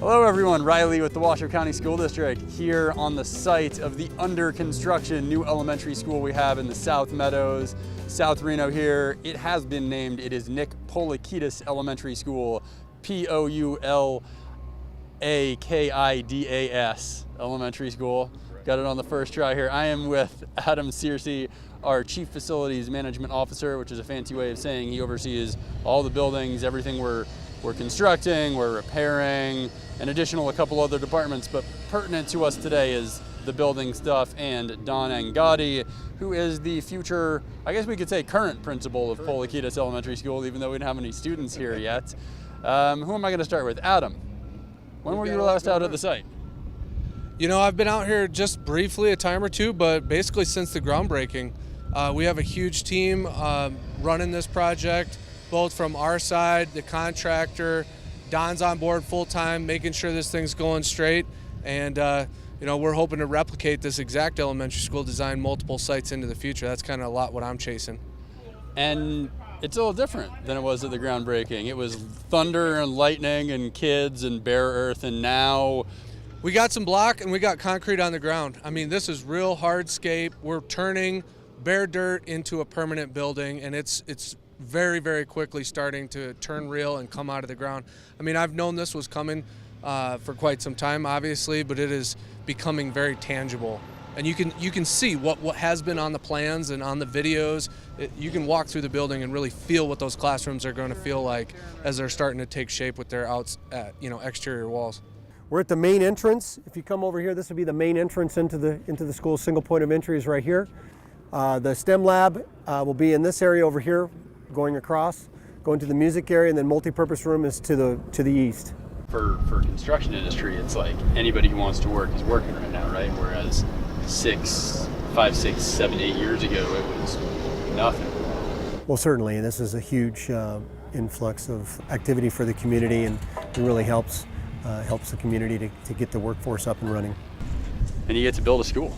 Hello everyone, Riley with the Washoe County School District here on the site of the under construction new elementary school we have in the South Meadows, South Reno here. It has been named, it is Nick Poulakidas Elementary School, Poulakidas Elementary School. Got it on the first try here. I am with Adam Searcy, our Chief Facilities Management Officer, which is a fancy way of saying he oversees all the buildings, everything we're constructing, we're repairing, and additional a couple other departments, but pertinent to us today is the building stuff, and Don Angadi, who is the future, I guess we could say current principal of Poulakidas Elementary School, even though we don't have any students here yet. Who am I gonna start with? Adam, when were you last out at the site? You know, I've been out here just briefly, a time or two, but basically since the groundbreaking. We have a huge team running this project, both from our side, the contractor. Don's on board full-time, making sure this thing's going straight. And, you know, we're hoping to replicate this exact elementary school design multiple sites into the future. That's kind of a lot what I'm chasing. And it's a little different than it was at the groundbreaking. It was thunder and lightning and kids and bare earth, and now we got some block and we got concrete on the ground. I mean, this is real hardscape. We're turning bare dirt into a permanent building, and it's very, very quickly starting to turn real and come out of the ground. I mean, I've known this was coming for quite some time, obviously, but it is becoming very tangible. And you can see what has been on the plans and on the videos. You can walk through the building and really feel what those classrooms are going to feel like as they're starting to take shape with their exterior walls. We're at the main entrance. If you come over here, this will be the main entrance into the school. Single point of entry is right here. The STEM lab will be in this area over here, going across, going to the music area, and then multi-purpose room is to the east. For construction industry, it's like anybody who wants to work is working right now, right? Whereas 5, 6, 7, 8 years ago, it was nothing. Well, certainly, this is a huge influx of activity for the community, and it really helps the community to get the workforce up and running. And you get to build a school.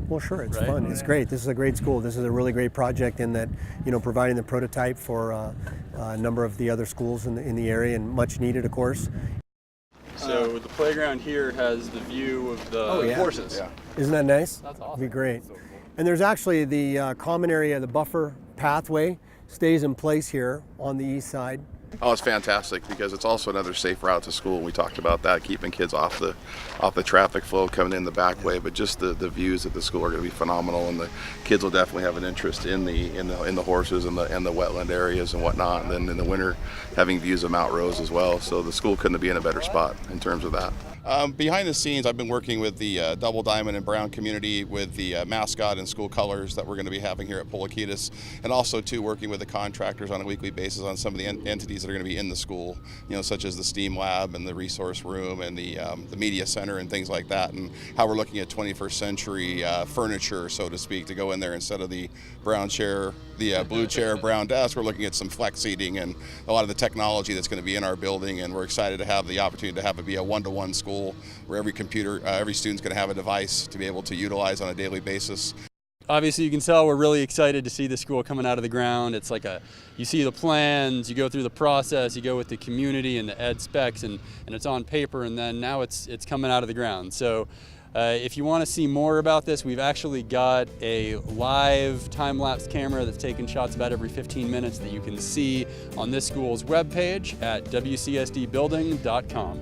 Well, sure, it's right? fun. It's great. This is a great school. This is a really great project in that, you know, providing the prototype for a number of the other schools in the area, and much needed, of course. So the playground here has the view of the horses. Yeah. Isn't that nice? That's awesome. It'd be great. And there's actually the common area, the buffer pathway, stays in place here on the east side. Oh, it's fantastic because it's also another safe route to school. We talked about that, keeping kids off the traffic flow coming in the back way. But just the views at the school are going to be phenomenal, and the kids will definitely have an interest in the horses and the wetland areas and whatnot. And then in the winter, having views of Mount Rose as well. So the school couldn't be in a better spot in terms of that. Behind the scenes, I've been working with the Double Diamond and Brown community with the mascot and school colors that we're going to be having here at Poulakidas, and also too working with the contractors on a weekly basis on some of the entities that are going to be in the school, you know, such as the STEAM lab and the resource room and the media center and things like that, and how we're looking at 21st century furniture, so to speak, to go in there instead of the brown chair, the blue chair, brown desk. We're looking at some flex seating and a lot of the technology that's going to be in our building, and we're excited to have the opportunity to have it be a one-to-one school where every student's going to have a device to be able to utilize on a daily basis. Obviously, you can tell we're really excited to see the school coming out of the ground. It's like you see the plans, you go through the process, you go with the community and the ed specs, and it's on paper, and then now it's coming out of the ground. So if you want to see more about this, we've actually got a live time-lapse camera that's taking shots about every 15 minutes that you can see on this school's webpage at wcsdbuilding.com.